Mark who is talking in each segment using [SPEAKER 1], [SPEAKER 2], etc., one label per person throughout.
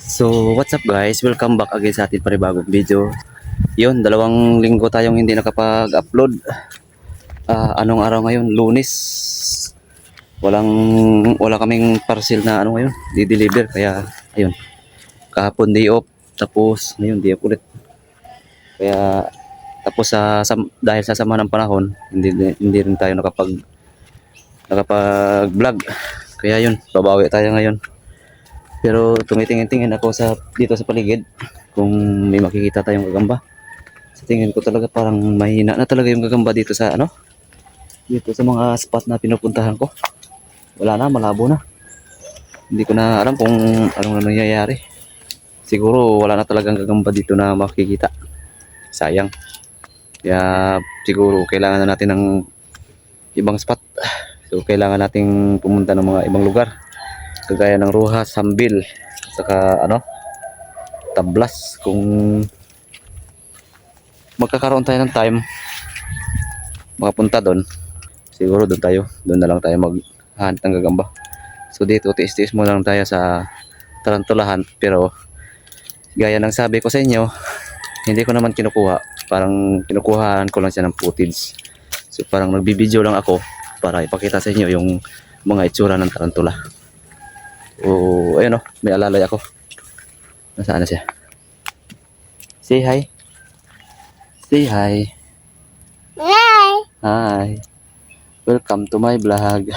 [SPEAKER 1] So, what's up guys? Welcome back again sa ating panibagong video. Yun, 2 linggo tayong hindi nakapag-upload. Anong araw ngayon? Lunes. Wala kaming parcel na ngayon, di-deliver. Kaya, ayun. Kahapon day off. Tapos, ngayon day off ulit. Kaya, tapos dahil sa sama ng panahon, hindi rin tayo nakapag-vlog. Kaya yun, babawi tayo ngayon. Pero tumitingin-tingin ako dito sa paligid kung may makikita tayong gagamba. Sa tingin ko talaga parang mahina na talaga yung gagamba dito dito sa mga spot na pinupuntahan ko. Wala na, malabo na. Hindi ko na alam kung anong nangyayari. Siguro wala na talagang gagamba dito na makikita. Sayang. Kaya siguro kailangan na natin ng ibang spot. So kailangan nating pumunta ng mga ibang lugar. Kagaya ng Rojas, Sambil, saka Tablas. Kung magkakaroon tayo ng time makapunta doon, siguro doon na lang tayo maghahanap ng gagamba. So dito tiis-tiis mo lang tayo sa tarantulahan, pero gaya ng sabi ko sa inyo, hindi ko naman kinukuha, parang kinukuhaan ko lang siya ng footage. So parang nagbibideo lang ako para ipakita sa inyo yung mga itsura ng tarantula. Ayun may alalay ako. Nasaan na siya? Say hi. Say hi.
[SPEAKER 2] Hi.
[SPEAKER 1] Hi. Welcome to my vlog.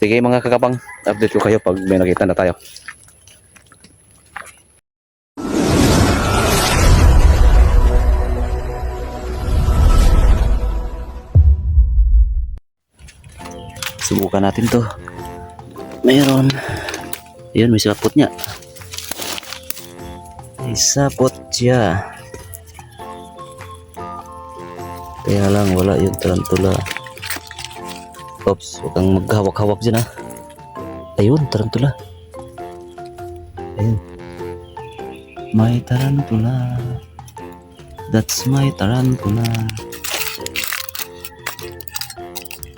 [SPEAKER 1] Sige mga kakapang, update ko kayo pag may nakita na tayo. Subukan natin to. Mayroon. Ayun, may sapot niya. May sapot siya. Kaya lang wala yung tarantula. Oops, huwag kang maghawak-hawak dyan ha. Ayun, tarantula. Ayun. May tarantula. That's my tarantula.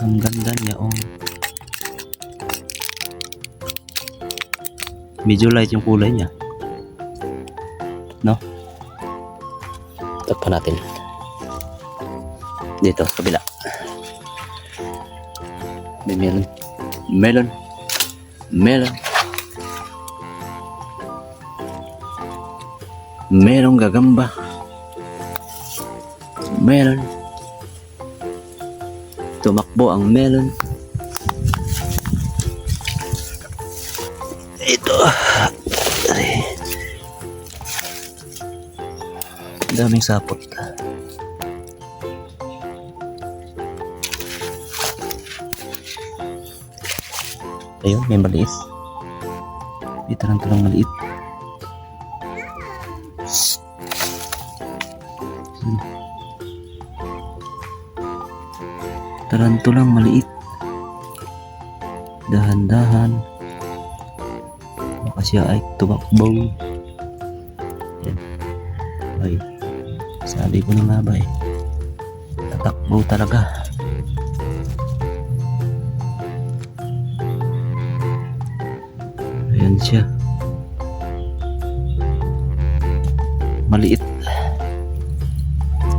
[SPEAKER 1] Ang ganda niya Medyo light yung kulay niya. No? Tapan natin. Dito, kabila. May melon. Merong gagamba. Melon. Tumakbo ang melon. Ito. Daming sapot. Ayun, may maliit. May tarantulang maliit. Tarantulang maliit. Dahan-dahan. Baka siya ay tumakbo. Yan. Ay, sabi ko na nga ba tatakbo talaga. Ayan siya. Maliit.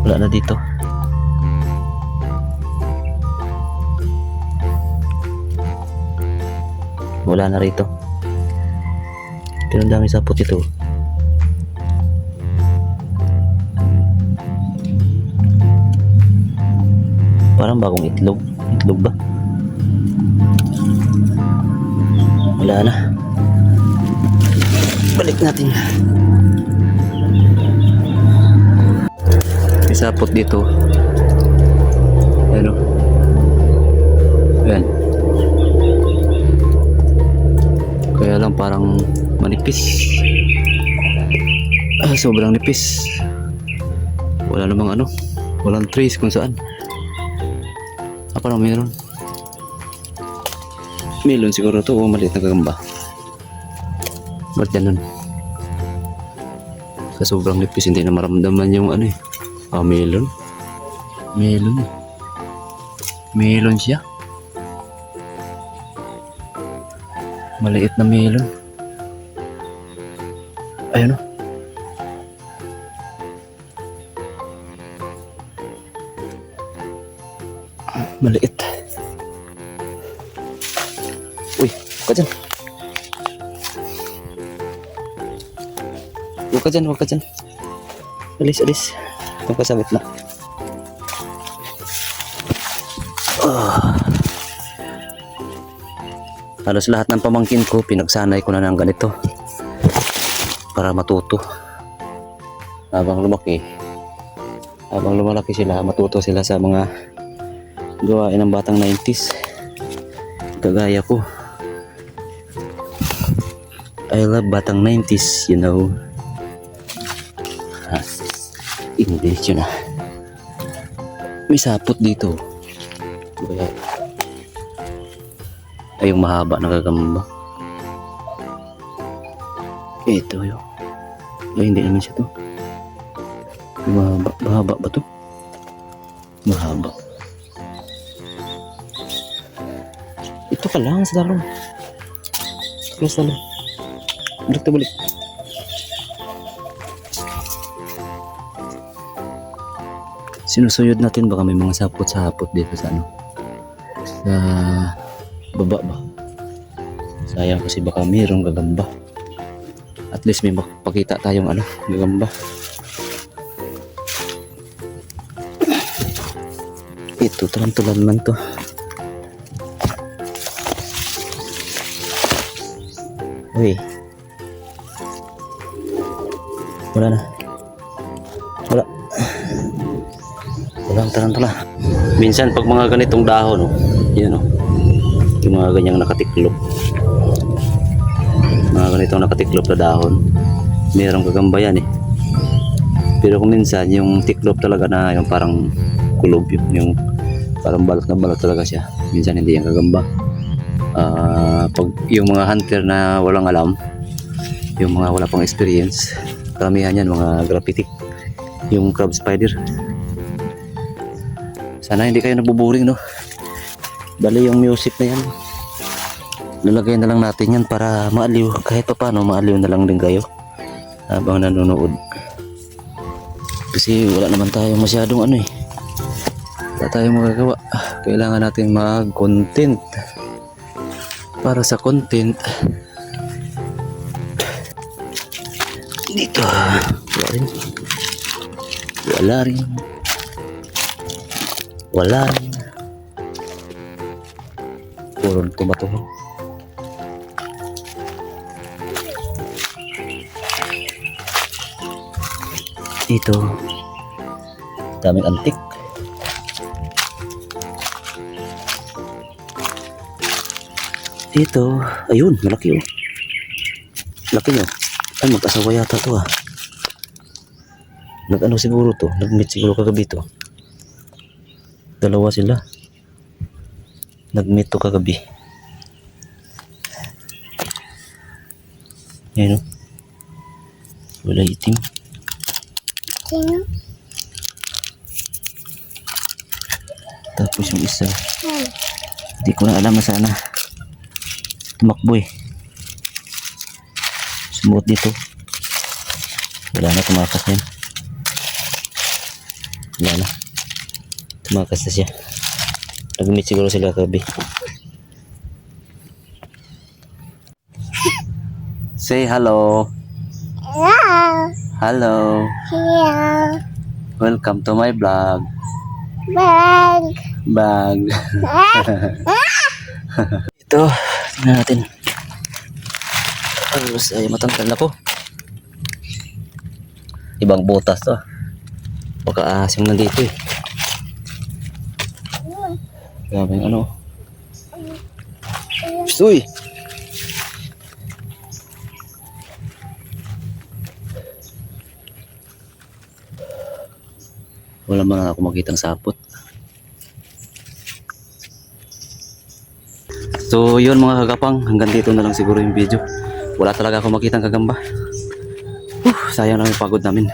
[SPEAKER 1] Wala na dito. Wala na rito. Pero ang dami sapot ito. Parang bagong itlog. Itlog ba? Wala na. Balik natin. May sapot dito. Ayan. Ayan. Kaya lang parang manipis. Sobrang nipis. Wala namang walang trace kung saan. Parang meron. Melon siguro to, maliit na gagamba. Ba't ganun? Sa sobrang nipis hindi na maramdaman yung melon. Melon siya. Maliit na melon. Ayun o. Maliit. Uy, huwag ka dyan. Huwag ka dyan, huwag ka dyan. Alis, alis. Itong kasabit na. Halos lahat ng pamangkin ko, pinagsanay ko na ng ganito. Para matuto. Habang lumalaki sila, matuto sila sa mga gawain ng batang 90s. Kagaya ko. I love batang 90s, you know. English yun ah. May sapot dito. Ay, yung mahaba na gagamba. Ito yun. Ay, hindi naman siya to. Mahaba ba to? Mahaba. Ito ka lang sa dalong. Sa dalong. Balik to balik. Sinusuyod natin, baka may mga sapot-sapot dito sa ano. Sa baba ba? Sayang kasi baka mayroong gagamba. At least may makapakita tayong ano, gagamba. Ito, tarantulan man to. Uy. Wala na. Wala. Walang tarantula. Minsan pag mga ganitong dahon, oh, yun oh, yung mga ganyang nakatiklop. Mga ganitong nakatiklop na dahon, mayroong gagamba yan eh. Pero kung minsan yung tiklop talaga na yung parang kulob, yung parang balot na balot talaga siya, minsan hindi yung gagamba. Pag yung mga hunter na walang alam, yung mga wala pang experience, karamihan yan mga graphitic, yung crab spider. Sana hindi kayo nabuburing, no? Bali yung music na yan, lalagay na lang natin yan para maaliw, kahit pa paano maaliw na lang din kayo habang nanonood. Kasi wala naman tayo masyadong ano eh, wala tayong magagawa. Kailangan natin mag-content. Para sa content dito, wala rin. Puro tumatulong. Dito daming antik. Dito, ayun, malaki oh. Laki nyo. Ay, mag-asawa yata to ah. Nag-ano siguro to, nag-meet siguro kagabi to. Dalawa sila. Nag-meet to kagabi. Ayan oh. Wala itim.
[SPEAKER 2] Sino?
[SPEAKER 1] Tapos yung isa, hindi ko na alam na sana. Tumakbo eh. Sumuot dito. Wala na, tumakas na yun. Wala na. Tumakas na siya. Nag-meet siguro sila kagabi. Say hello.
[SPEAKER 2] Hello.
[SPEAKER 1] Hello.
[SPEAKER 2] Hello.
[SPEAKER 1] Welcome to my vlog.
[SPEAKER 2] Bag.
[SPEAKER 1] Bag. Ito, tingnan natin. Alos ay matangkal na po. Ibang butas to. Baka asim nandito eh. Grabe yung ano. Uy! Wala man ako makitang sapot. So yun mga kagapang, hanggang dito na lang siguro yung video. Wala talaga ako makitang kagamba. Sayang lang yung pagod namin.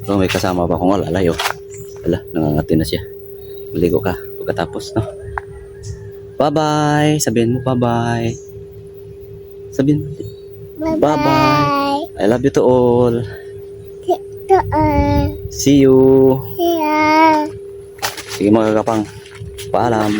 [SPEAKER 1] So may kasama pa akong alalayo. Wala, nangangati na siya. Maligo ka pagkatapos, no? Bye bye! Sabihin mo bye bye! Sabihin.
[SPEAKER 2] Bye-bye.
[SPEAKER 1] Bye-bye. I love you to all.
[SPEAKER 2] Doon.
[SPEAKER 1] See you.
[SPEAKER 2] Yeah.
[SPEAKER 1] Sige mga kakapang. Paalam.